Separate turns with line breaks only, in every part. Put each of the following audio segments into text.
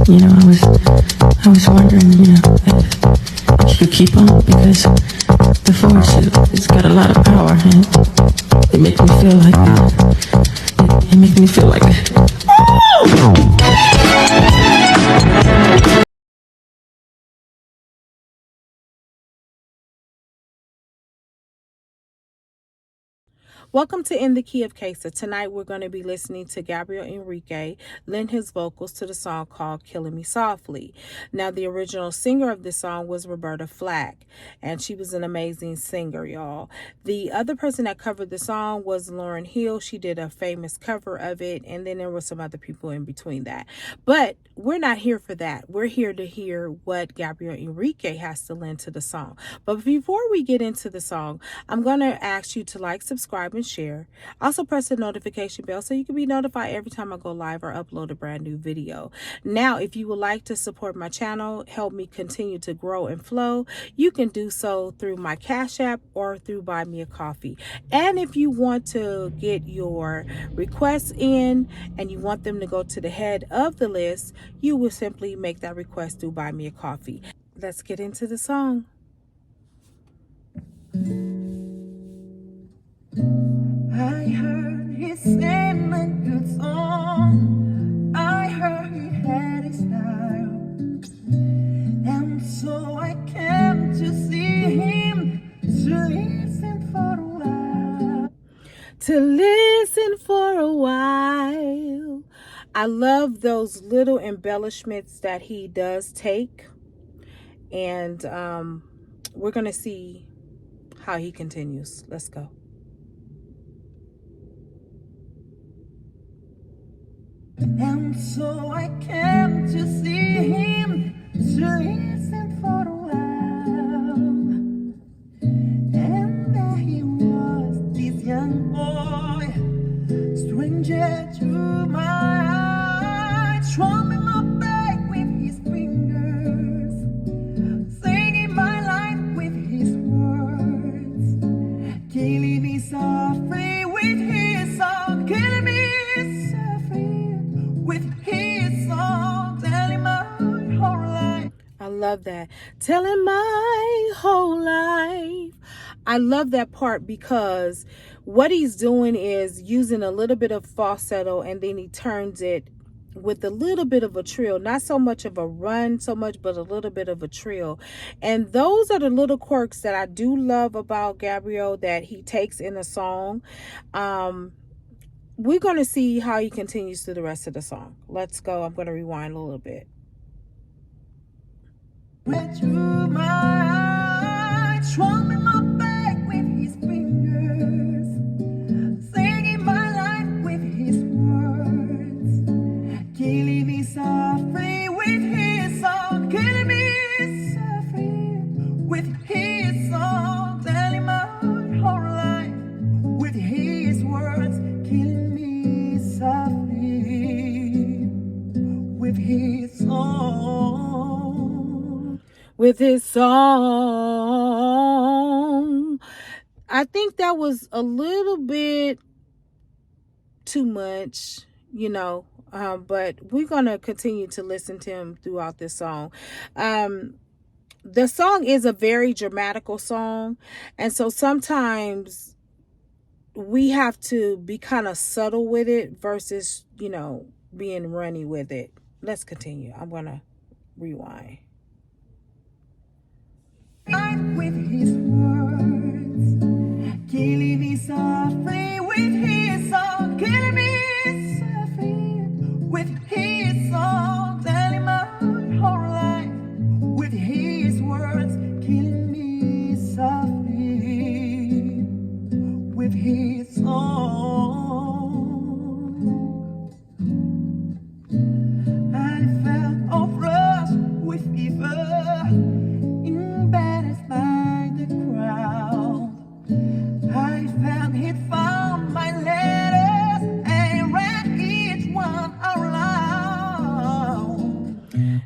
you know, I was wondering, you know, if she could keep on, because the force, it's got a lot of power, and it makes me feel like it makes me feel like
Welcome to In the Key of Kasiaa. Tonight we're going to be listening to Gabriel Henrique lend his vocals to the song called Killing Me Softly. Now, the original singer of this song was Roberta Flack, and she was an amazing singer, y'all. The other person that covered the song was Lauryn Hill. She did a famous cover of it, and then there were some other people in between that. But we're not here for that. We're here to hear what Gabriel Henrique has to lend to the song. But before we get into the song, I'm going to ask you to like, subscribe, and share. Also press the notification bell so you can be notified every time I go live or upload a brand new video. Now, if you would like to support my channel, help me continue to grow and flow, you can do so through my Cash App or through Buy Me a Coffee. And if you want to get your requests in and you want them to go to the head of the list, you will simply make that request through Buy Me a Coffee. Let's get into the song.
I heard he sang a good song. I heard he had his style, and so I came to see him to listen for a while.
I love those little embellishments that he does take, and we're gonna see how he continues. Let's go.
And so I came to see him to listen for a while. And there he was, this young boy, stranger to my eyes, strumming my back with his fingers, singing my life with his words, killing me softly with his song, killing me with his song, telling my whole life.
I love that. Telling my whole life. I love that part because what he's doing is using a little bit of falsetto, and then he turns it with a little bit of a trill, not so much of a run so much, but a little bit of a trill. And those are the little quirks that I do love about Gabriel that he takes in a song. We're going to see how he continues through the rest of the song. Let's go. I'm going to rewind a little bit.
Went through my eyes, strumming my back with his fingers, singing my life with his words, killing me softly with his song, killing me softly with his song, telling my whole life with his words, killing me softly with his song.
With his song. I think that was a little bit too much, you know, but we're going to continue to listen to him throughout this song. The song is a very dramatical song, and so sometimes we have to be kind of subtle with it versus, you know, being runny with it. Let's continue. I'm going to rewind.
With his words, killing me softly with his song, killing me softly with his song, telling my whole life with his words, killing me softly with his song. I felt all rushed with fever, embarrassed by the crowd. I felt he'd found my letters and read each one out loud.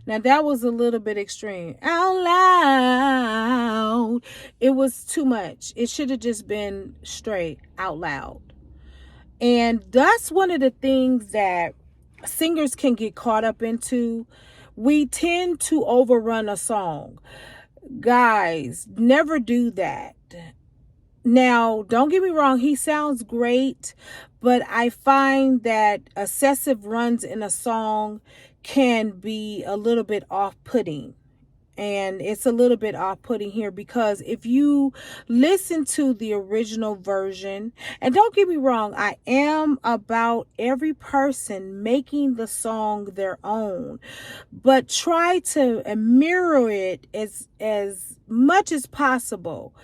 Now that was a little bit extreme. Out loud. It was too much. It should have just been straight out loud. And that's one of the things that singers can get caught up into we tend to overrun a song. Guys, never do that. Now, don't get me wrong, he sounds great, but I find that excessive runs in a song can be a little bit off-putting. And it's a little bit off-putting here, because if you listen to the original version, and don't get me wrong, I am about every person making the song their own, but try to mirror it as much as possible,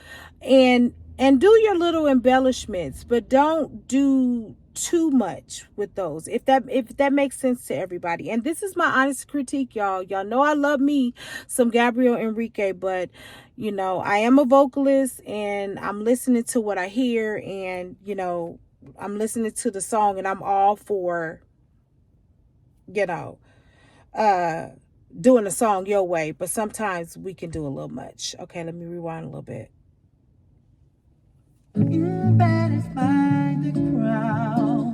and do your little embellishments, but don't do too much with those, if that makes sense to everybody. And this is my honest critique, y'all know I love me some Gabriel Henrique, but you know, I am a vocalist and I'm listening to what I hear, and you know, I'm listening to the song, and I'm all for, you know, doing the song your way, but sometimes we can do a little much. Okay, let me rewind a little bit.
Embarrassed by the crowd,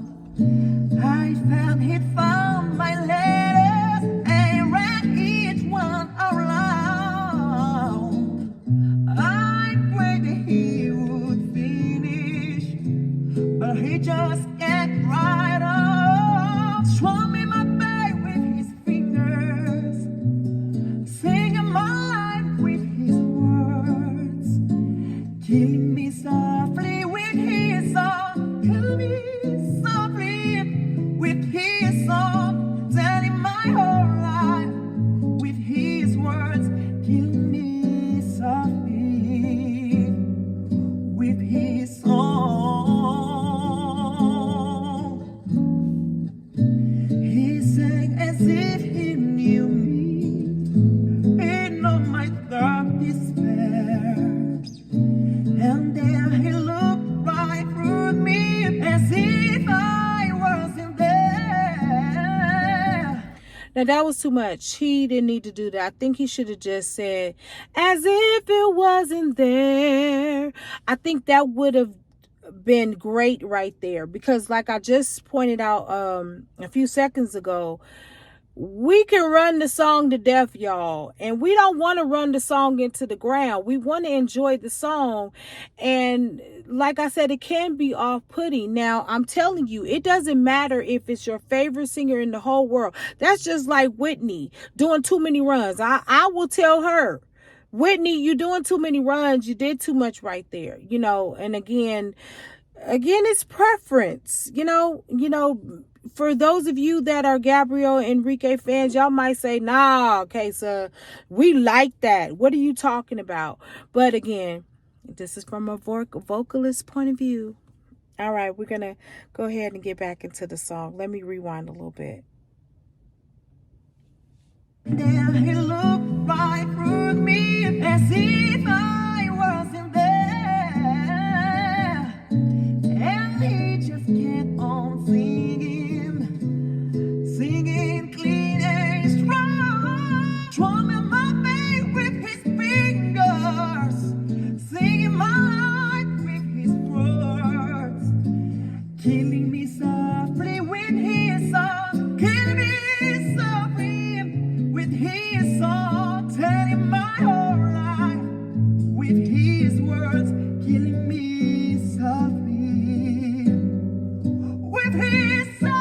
I found he'd found my letters and read each one out loud. I prayed that he would finish, but he just can't right up. Strumming my back with his fingers, singing my life with his words, killing me softly with his song, killing me softly with his song, telling my whole life with his words, killing me softly with his song. He sang as if he knew me, he knew my dark despair, and then he looked right through me as if I wasn't there.
Now that was too much. He didn't need to do that. I think he should have just said, as if it wasn't there. I think that would have been great right there, because like I just pointed out a few seconds ago, we can run the song to death, y'all, and we don't want to run the song into the ground. We want to enjoy the song, and like I said, it can be off-putting. Now, I'm telling you, it doesn't matter if it's your favorite singer in the whole world. That's just like Whitney doing too many runs. I will tell her, Whitney, you're doing too many runs. You did too much right there, you know. And again, it's preference, you know, for those of you that are Gabriel Henrique fans, y'all might say, nah, Kasiaa, we like that. What are you talking about? But again, this is from a vocalist point of view. All right, we're going to go ahead and get back into the song. Let me rewind a little bit.
Then he looked right through me as if I wasn't there, and he just kept on singing clean and strong, strumming my bass with his fingers, singing my life with his words, killing me softly with his song, killing me softly with his song, telling my whole life with his words, killing me softly with his song.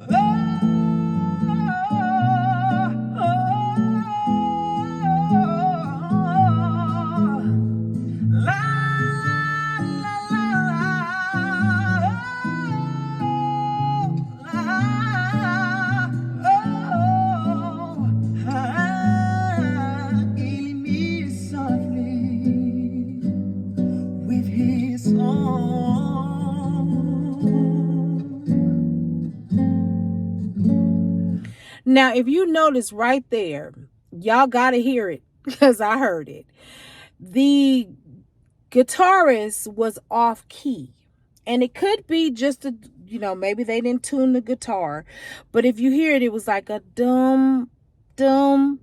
Oh, oh, oh, la, la, la, killing me softly with his song.
Now, if you notice right there, y'all got to hear it, because I heard it. The guitarist was off key, and it could be just a, you know, maybe they didn't tune the guitar, but if you hear it, it was like a dum, dum,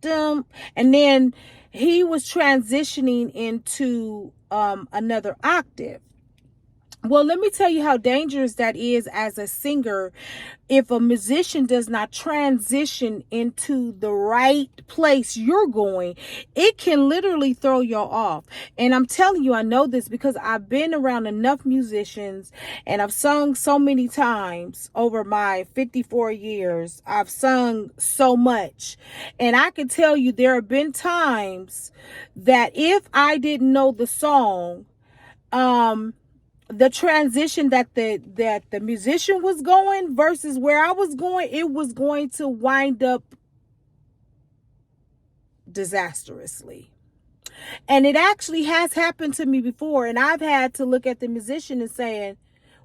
dum, and then he was transitioning into another octave. Well, let me tell you how dangerous that is as a singer. If a musician does not transition into the right place you're going, it can literally throw you off. And I'm telling you, I know this because I've been around enough musicians and I've sung so many times over my 54 years. I've sung so much. And I can tell you there have been times that if I didn't know the song, the transition that the musician was going versus where I was going, it was going to wind up disastrously. And it actually has happened to me before, and I've had to look at the musician and saying,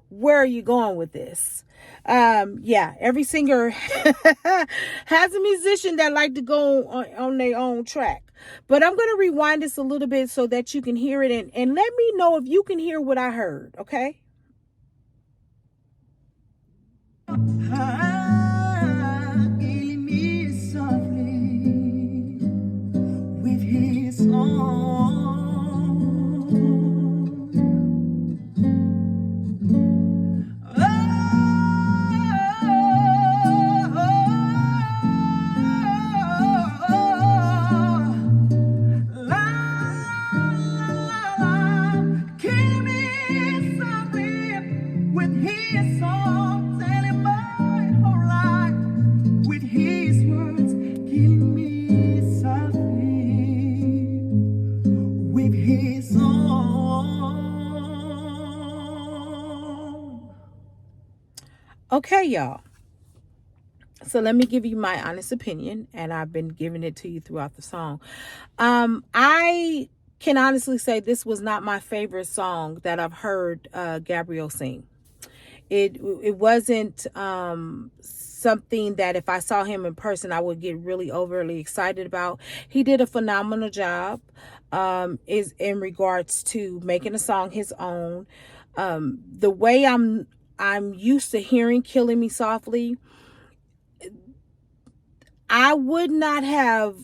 where are you going with this? Yeah, every singer has a musician that like to go on their own track. But I'm going to rewind this a little bit so that you can hear it, and let me know if you can hear what I heard, okay?
Killing me softly with his song.
Okay, y'all. So let me give you my honest opinion, and I've been giving it to you throughout the song. I can honestly say this was not my favorite song that I've heard Gabriel sing. It wasn't something that if I saw him in person, I would get really overly excited about. He did a phenomenal job is in regards to making a song his own. The way I'm used to hearing Killing Me Softly, I would not have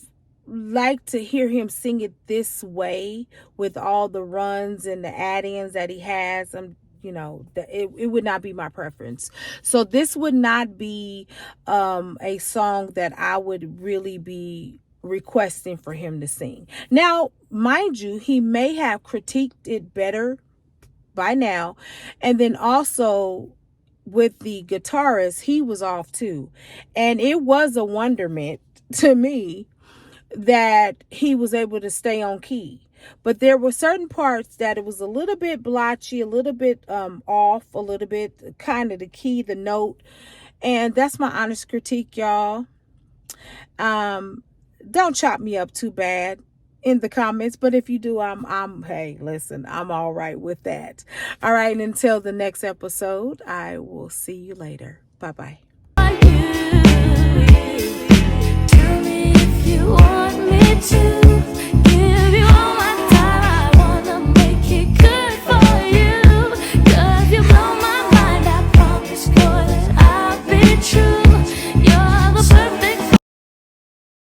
liked to hear him sing it this way with all the runs and the add-ins that he has. You know, it would not be my preference. So this would not be a song that I would really be requesting for him to sing. Now, mind you, he may have critiqued it better by now. And then also with the guitarist, he was off too. And it was a wonderment to me that he was able to stay on key. But there were certain parts that it was a little bit blotchy, a little bit off, a little bit kind of the key, the note. And that's my honest critique, y'all. Don't chop me up too bad in the comments, but if you do, hey, listen, I'm all right with that. All right, and until the next episode, I will see you later. Bye-bye.
Tell me if you want me to.